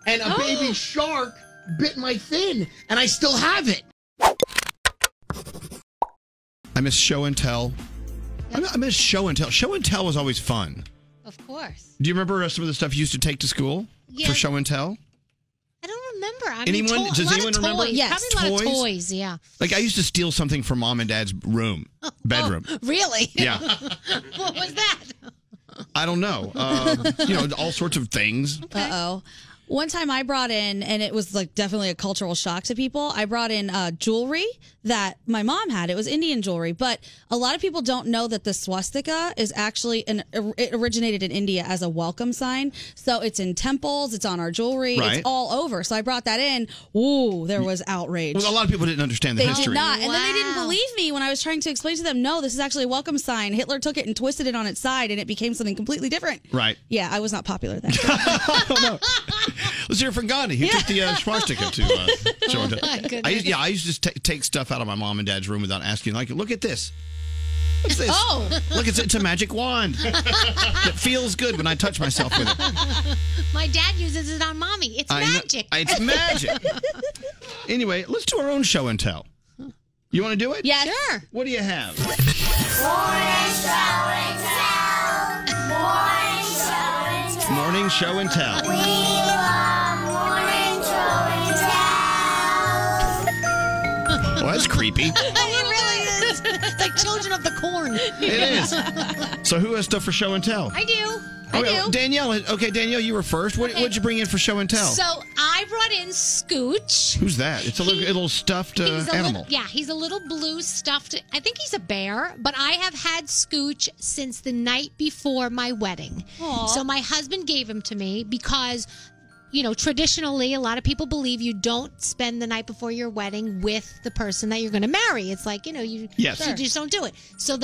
and a baby shark bit my fin, and I still have it. I miss show and tell. Yep. I miss show and tell. Show and tell was always fun. Of course. Do you remember some of the stuff you used to take to school for show and tell? I don't remember. Does anyone remember? Yes, probably a lot of toys, yeah. Like, I used to steal something from Mom and Dad's bedroom. Oh, really? Yeah. What was that? I don't know. All sorts of things. Okay. Uh-oh. One time I brought in, and it was like definitely a cultural shock to people, I brought in jewelry that my mom had. It was Indian jewelry, but a lot of people don't know that the swastika is actually, it originated in India as a welcome sign. So it's in temples, it's on our jewelry, It's all over. So I brought that in. Ooh, there was outrage. Well, a lot of people didn't understand the history. They did not. And then they didn't believe me when I was trying to explain to them, no, this is actually a welcome sign. Hitler took it and twisted it on its side, and it became something completely different. Right. Yeah, I was not popular then. No. Let's hear from Gandhi. He took the swastika to show and tell. I used to take stuff out of my mom and dad's room without asking. Like, look at this. What's this? Oh. Look, it's a magic wand. It feels good when I touch myself with it. My dad uses it on Mommy. It's magic. It's magic. Anyway, let's do our own show and tell. You want to do it? Yeah, sure. What do you have? Morning show and tell. We love morning show and tell. Well, that's creepy. It really is. It's like Children of the Corn. It is. So who has stuff for show and tell? I do. Danielle. Okay, Danielle, you were first. What'd you bring in for show and tell? So I brought in Scooch. Who's that? It's a little stuffed animal. He's a little blue stuffed. I think he's a bear, but I have had Scooch since the night before my wedding. Aww. So my husband gave him to me because, traditionally, a lot of people believe you don't spend the night before your wedding with the person that you're going to marry. It's like, you just don't do it. So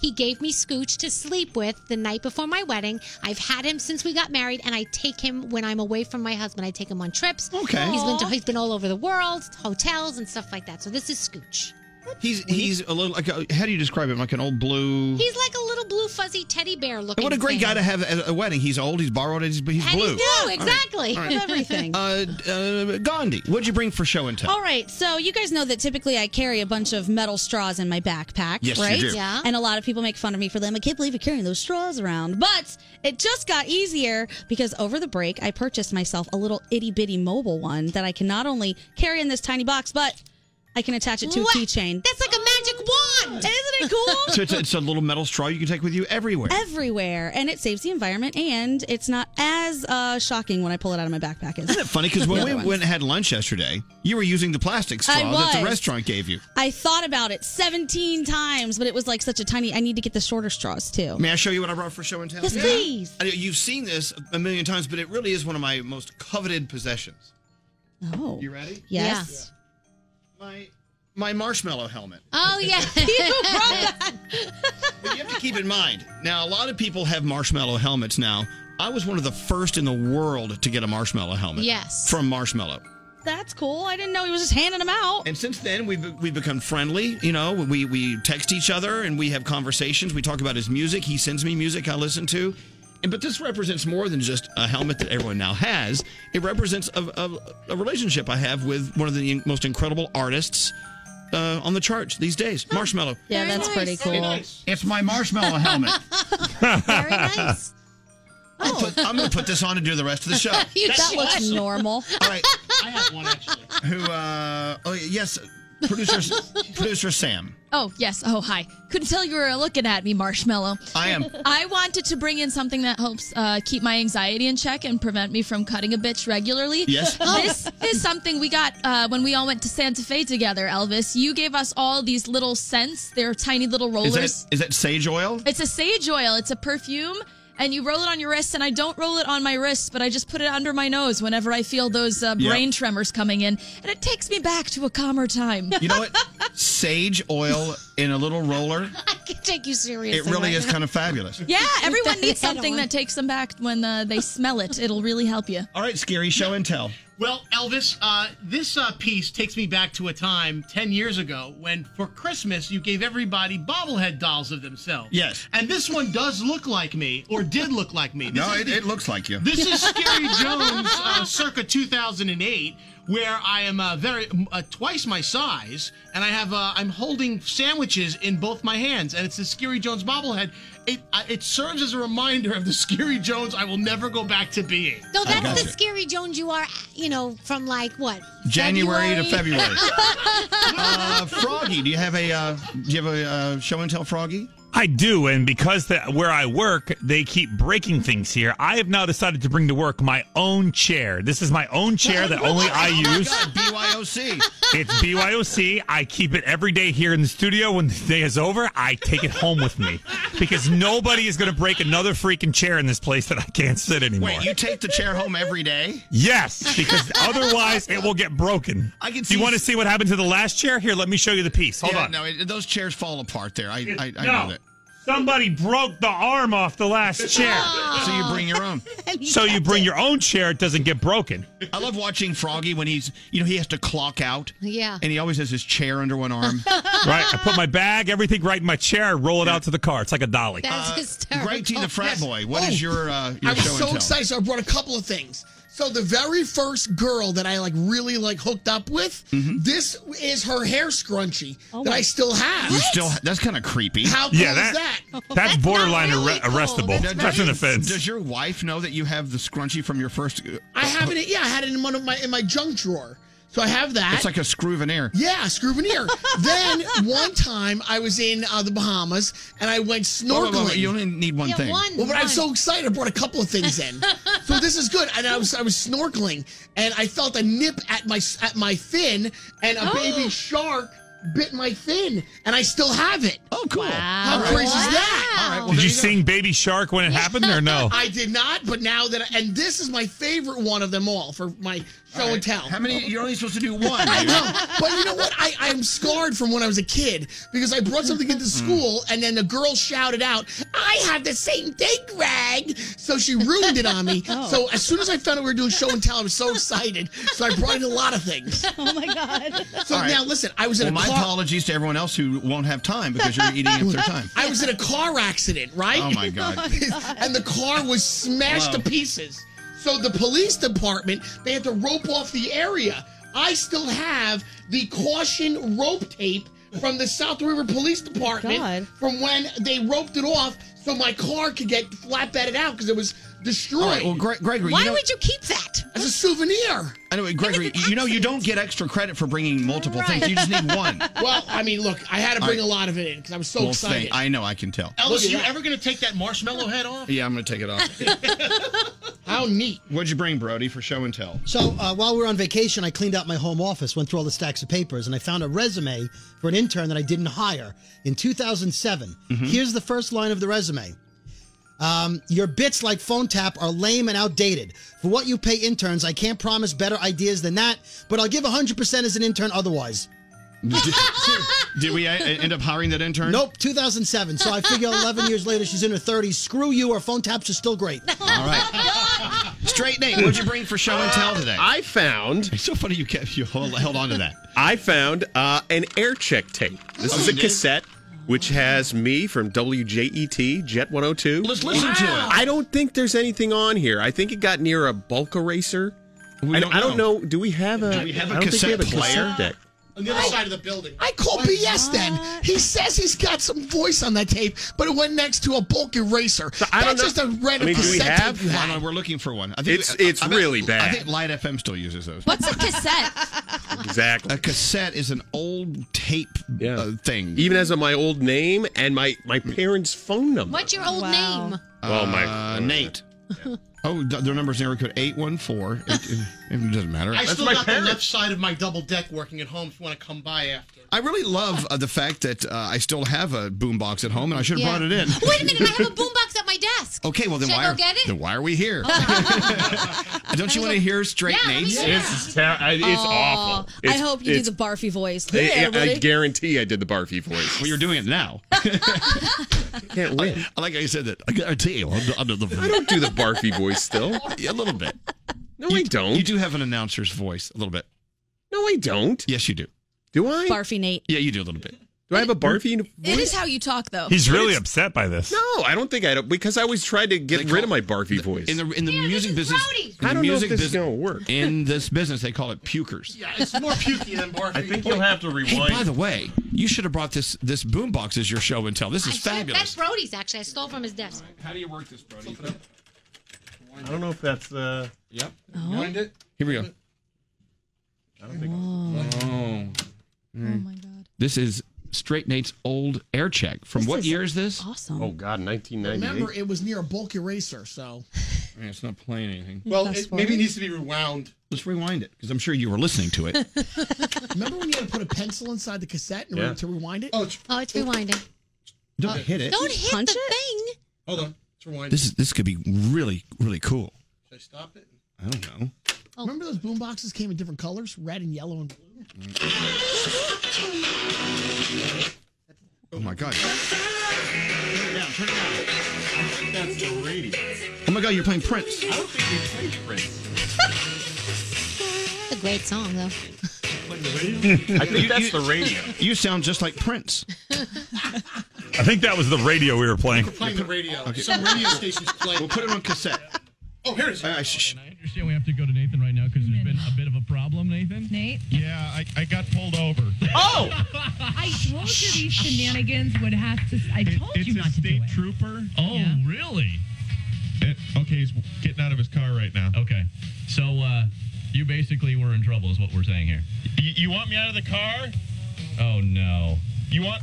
he gave me Scooch to sleep with the night before my wedding. I've had him since we got married, and I take him when I'm away from my husband. I take him on trips. Okay. He's been all over the world, hotels and stuff like that. So this is Scooch. He's a little, how do you describe him? Like an old blue... He's like a little blue fuzzy teddy bear looking What a great thing. guy to have at a wedding. He's old, he's borrowed, he's blue. He's new, exactly. All right. Everything. Gandhi, what'd you bring for show and tell? All right, so you guys know that typically I carry a bunch of metal straws in my backpack, yes, right? You do. Yeah. And a lot of people make fun of me for them. I can't believe you're carrying those straws around. But it just got easier because over the break, I purchased myself a little itty-bitty mobile one that I can not only carry in this tiny box, but I can attach it to a keychain. That's like a magic wand. Isn't it cool? So it's a little metal straw you can take with you everywhere. Everywhere. And it saves the environment, and it's not as shocking when I pull it out of my backpack. Isn't it funny? Because when we went and had lunch yesterday, you were using the plastic straw that the restaurant gave you. I thought about it 17 times, but it was like such a tiny... I need to get the shorter straws, too. May I show you what I brought for show and tell? Yes, please. You've seen this a million times, but it really is one of my most coveted possessions. Oh. You ready? Yes. Yeah. My marshmallow helmet. Oh, yeah. You brought that. But you have to keep in mind, now a lot of people have marshmallow helmets now. I was one of the first in the world to get a marshmallow helmet. Yes. From Marshmallow. That's cool. I didn't know he was just handing them out. And since then, we've become friendly. We text each other and we have conversations. We talk about his music. He sends me music I listen to. But this represents more than just a helmet that everyone now has. It represents a relationship I have with one of the most incredible artists on the charts these days, Marshmallow. Yeah, that's pretty cool. It's my marshmallow helmet. Very nice. I'm going to put this on and do the rest of the show. That looks normal. All right. I have one, actually. Yes, producer Sam. Oh, yes. Oh, hi. Couldn't tell you were looking at me, Marshmallow. I am. I wanted to bring in something that helps keep my anxiety in check and prevent me from cutting a bitch regularly. Yes. This is something we got when we all went to Santa Fe together, Elvis. You gave us all these little scents. They're tiny little rollers. Is that sage oil? It's a sage oil. It's a perfume. And you roll it on your wrists, and I don't roll it on my wrists, but I just put it under my nose whenever I feel those brain tremors coming in. And it takes me back to a calmer time. You know what? Sage oil in a little roller. I can take you seriously. It really is kind of fabulous. Yeah, everyone needs something that takes them back when they smell it. It'll really help you. All right, Scary, show and tell. Well, Elvis, this piece takes me back to a time 10 years ago when, for Christmas, you gave everybody bobblehead dolls of themselves. Yes. And this one does look like me, or did look like me. It looks like you. This is Scary Jones, circa 2008, where I am twice my size, and I'm holding sandwiches in both my hands, and it's a Scary Jones bobblehead. It serves as a reminder of the Scary Jones I will never go back to being. No, that's the Scary Jones you are, from like what? January to February. Froggy, do you have a show and tell, Froggy? I do, and because where I work, they keep breaking things here. I have now decided to bring to work my own chair. This is my own chair that only I use. Oh my God, BYOC. It's BYOC. I keep it every day here in the studio. When the day is over, I take it home with me because nobody is going to break another freaking chair in this place that I can't sit anymore. Wait, you take the chair home every day? Yes, because otherwise it will get broken. Do you want to see what happened to the last chair? Here, let me show you the piece. Hold on. No, those chairs fall apart there. I know that. Somebody broke the arm off the last chair. So you bring your own. So you bring your own chair, it doesn't get broken. I love watching Froggy when he has to clock out. Yeah. And he always has his chair under one arm. Right. I put my bag, everything right in my chair, I roll it out to the car. It's like a dolly. That's hysterical. Greg T, the frat boy, what is your show and tell? I was so excited, so I brought a couple of things. So the very first girl that I really hooked up with, this is her hair scrunchie that I still have. That's kind of creepy. How cool is that? That's borderline really cool. arrestable. That's an offense. Does your wife know that you have the scrunchie from your first? I have it. Yeah, I had it in my junk drawer. So I have that. It's like a screwveneer. Yeah, screwveneer. Then one time I was in the Bahamas and I went snorkeling. Wait, you only need one thing. But I'm so excited. I brought a couple of things in. So this is good. And I was snorkeling and I felt a nip at my fin and a baby shark bit my fin, and I still have it. Oh, cool. Wow. How crazy is that? All right, well, did you sing Baby Shark when it happened, or no? I did not, but now that and this is my favorite one of them all for my show and tell. How many? You're only supposed to do one. I know, but you know what? I'm scarred from when I was a kid because I brought something into school, and then the girl shouted out, "I have the same thing, Greg!" So she ruined it on me. So as soon as I found out we were doing show and tell, I was so excited. So I brought in a lot of things. Oh my God. So now listen, I was in a car. My apologies to everyone else who won't have time because you're eating up their time. I was in a car accident, right? Oh my God. And the car was smashed to pieces. So the police department, they had to rope off the area. I still have the caution rope tape from the South River Police Department from when they roped it off so my car could get flatbedded out because it was destroyed. All right, well, Gregory, Why would you keep that? As a souvenir. Anyway, Gregory, you don't get extra credit for bringing multiple things. You just need one. Well, I mean, look, I had to bring a lot of it in because I was so excited. I know, I can tell. Elvis, you ever going to take that marshmallow head off? Yeah, I'm going to take it off. How neat. What'd you bring, Brody, for show and tell? So while we were on vacation, I cleaned out my home office, went through all the stacks of papers, and I found a resume for an intern that I didn't hire in 2007. Here's the first line of the resume. Your bits like phone tap are lame and outdated. For what you pay interns, I can't promise better ideas than that, but I'll give 100% as an intern otherwise. Did we end up hiring that intern? Nope, 2007. So I figure 11 years later, she's in her 30s. Screw you, her phone taps are still great. All right. Straight Nate, what'd you bring for show and tell today? I found... It's so funny you held on to that. I found an air check tape. This is a cassette, which has me from WJET, Jet 102. Let's listen to it. I don't think there's anything on here. I think it got near a bulk eraser. I don't know. Do we have a cassette player? Deck. On the other side of the building. I call BS then. He says he's got some voice on that tape, but it went next to a bulk eraser. So I don't know. Just a random do we cassette have? tape you had. No, we're looking for one. I think it's really bad. I think Light FM still uses those. What's a cassette? Exactly. A cassette is an old tape thing. Even has my old name and my parents' phone number. What's your old name? Well, Nate. Oh, their number's area code 814. It doesn't matter. I still got the left side of my double deck working at home if you want to come by after. I really love the fact that I still have a boombox at home, and I should have brought it in. Wait a minute, I have a boombox at my desk. Okay, well then Should I go get it? Then why are we here? Don't you want to hear straight Nate's? It's awful. I hope you do the barfy voice. I guarantee I did the barfy voice. Well, you're doing it now. Can't win. I like how you said that. I guarantee you, under the. I don't do the barfy voice still. Yeah, a little bit. No, I don't. You do have an announcer's voice, a little bit. No, I don't. Yes, you do. Do I? Barfy Nate. Yeah, you do a little bit. Do I have a barfy voice? It is how you talk, though. He's really upset by this. No, I don't think I don't, because I always tried to get rid of my barfy voice. In the music business, I don't know if this is going to work. In this business, they call it pukers. Yeah, it's more pukey than barfy. I think you'll have to rewind. Hey, by the way, you should have brought this boombox as your show and tell. This is fabulous. That's Brody's, actually. I stole from his desk. How do you work this, Brody? I don't know if that's Yep. Wind it. Here we go. I don't think. Oh my God. This is Straight Nate's old air check. From what year is this? Awesome. Oh, God, 1998. Remember, it was near a bulk eraser, so. Yeah, it's not playing anything. Well, maybe it needs to be rewound. Let's rewind it, because I'm sure you were listening to it. Remember when you had to put a pencil inside the cassette in order to rewind it? Oh, it's rewinding. Don't hit it. Don't hit the thing. Hold on. It's rewinding. This could be really, really cool. Should I stop it? I don't know. Remember those boom boxes came in different colors? Red and yellow and blue? Oh, my God. Turn it down. Turn it down. I think that's the radio. Oh, my God, you're playing Prince. I don't think we played Prince. It's a great song, though. Playing the radio? I think that's the radio. You sound just like Prince. I think that was the radio we were playing. We're playing the radio. Okay. Some radio stations play. We'll put it on cassette. Oh, here it is. I understand we have to go to Nathan right now because there's been a bit of a problem, Nathan. Nate? Yeah, I got pulled over. Oh! I told you these shenanigans would have to... I told you not to do it. It's a state trooper? Oh, Yeah. really? Okay, he's getting out of his car right now. Okay. So, you basically were in trouble is what we're saying here. You want me out of the car? Oh, no. You want...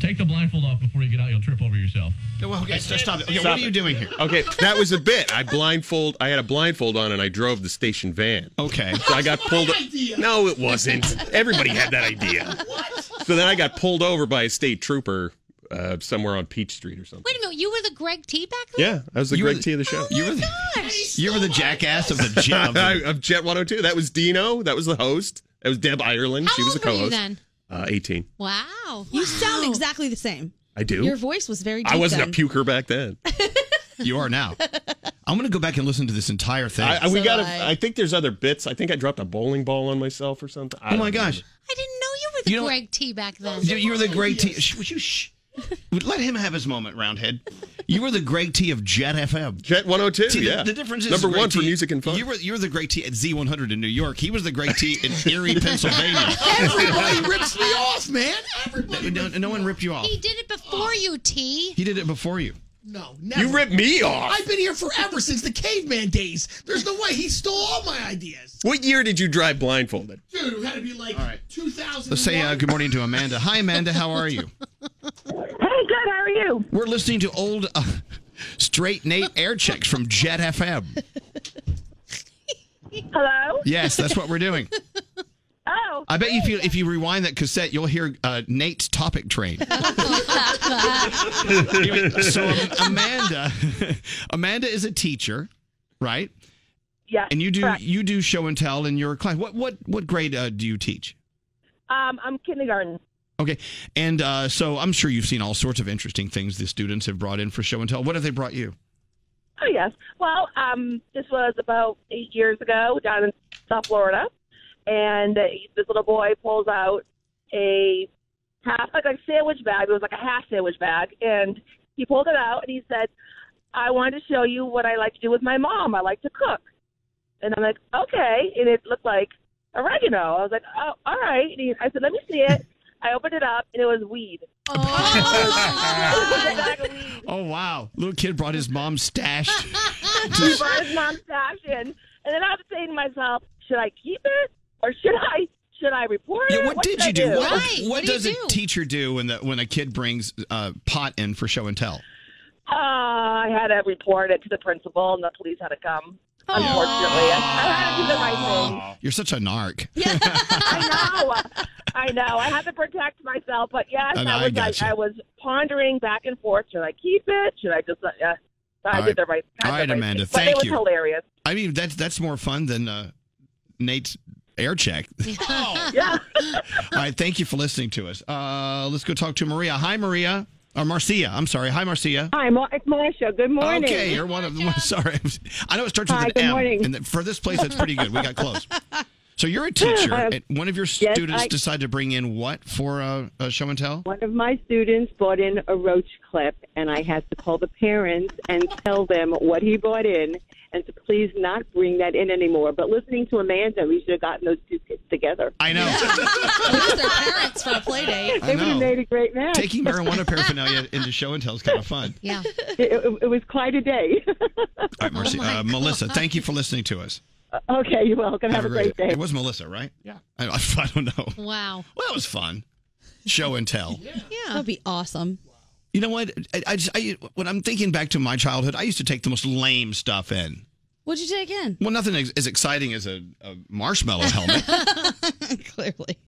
Take the blindfold off before you get out. You'll trip over yourself. Well, okay, stop it. Okay, what are you doing here? Okay, that was a bit. I had a blindfold on and I drove the station van. Okay. So I got pulled. No, it wasn't. Everybody had that idea. What? So then I got pulled over by a state trooper somewhere on Peach Street or something. Wait a minute, you were the Greg T back then? Yeah, I was the Greg T of the show. You were the jackass of the Jet of Jet 102. That was Dino. That was the host. That was Deb Ireland. She was the How old were you co-host. then? 18. Wow. You sound exactly the same. I do. Your voice was very deep I wasn't then. a puker back then. You are now. I'm going to go back and listen to this entire thing. I think there's other bits. I think I dropped a bowling ball on myself or something. Oh my gosh. I didn't know you were the Greg T back then. You were the Greg T. Would you let him have his moment, Roundhead. You were the Greg T of Jet FM. Jet 102, See, yeah. The difference is number Greg one for T, music and fun. You were the Greg T at Z100 in New York. He was the Greg T in Erie, Pennsylvania. Everybody rips me off, man. Everybody. No one ripped you off. He did it before you, T. He did it before you. No, never. You ripped me off. I've been here forever since the caveman days. There's no way he stole all my ideas. What year did you drive blindfolded? Dude, it had to be like 2000. Let's say good morning to Amanda. Hi, Amanda. How are you? Hey, good. How are you? We're listening to old Straight Nate air checks from Jet FM. Hello? Yes, that's what we're doing. Oh. I bet if you rewind that cassette, you'll hear Nate's topic train. Anyway, so Amanda is a teacher, right? Yes. And you correct. do show and tell in your class. What grade do you teach? I'm kindergarten. Okay, and so I'm sure you've seen all sorts of interesting things the students have brought in for show and tell. What have they brought you? Oh, yes. Well, this was about 8 years ago down in South Florida, and this little boy pulls out a sandwich bag. It was like a half sandwich bag, and he pulled it out, and he said, I wanted to show you what I like to do with my mom. I like to cook. And I'm like, okay, and it looked like oregano. I was like, oh, all right. And I said, let me see it. I opened it up, and it was weed. Oh, wow. Little kid brought his mom's stash. He brought his mom's stash in. And then I was saying to myself, should I keep it or should I report it? What did you do? What does a teacher do when a kid brings pot in for show and tell? I had to report it to the principal, and the police had to come. Unfortunately, I had to do the right thing. You're such a narc. I know. I had to protect myself, but yes, I was pondering back and forth. Should I keep it? Should I just? I did the right. All right, Amanda. Thing. Thank but you. It was hilarious. I mean, that's more fun than Nate's air check. Yeah. All right. Thank you for listening to us. Let's go talk to Maria. Hi, Maria. Or Marcia. I'm sorry. Hi, Marcia. Hi, it's Marcia. Good morning. Okay, you're one of them. Sorry. I know it starts with Hi, an good M. morning. And for this place, that's pretty good. We got close. So you're a teacher. And one of your students decided to bring in what for a show and tell? One of my students brought in a roach clip, and I had to call the parents and tell them what he brought in and to please not bring that in anymore. But listening to Amanda, we should have gotten those two kids together. I know. Use their parents for a play date. They would have made a great match. Taking marijuana paraphernalia into show and tell is kind of fun. Yeah. It was quite a day. All right, Marcia. Melissa, thank you for listening to us. Okay, you're welcome. Have a great day. It was Melissa, right? Yeah. I don't know. Wow. Well, that was fun. Show and tell. Yeah. That'd be awesome. You know what? When I'm thinking back to my childhood, I used to take the most lame stuff in. What'd you take in? Well, nothing as exciting as a marshmallow helmet. Clearly.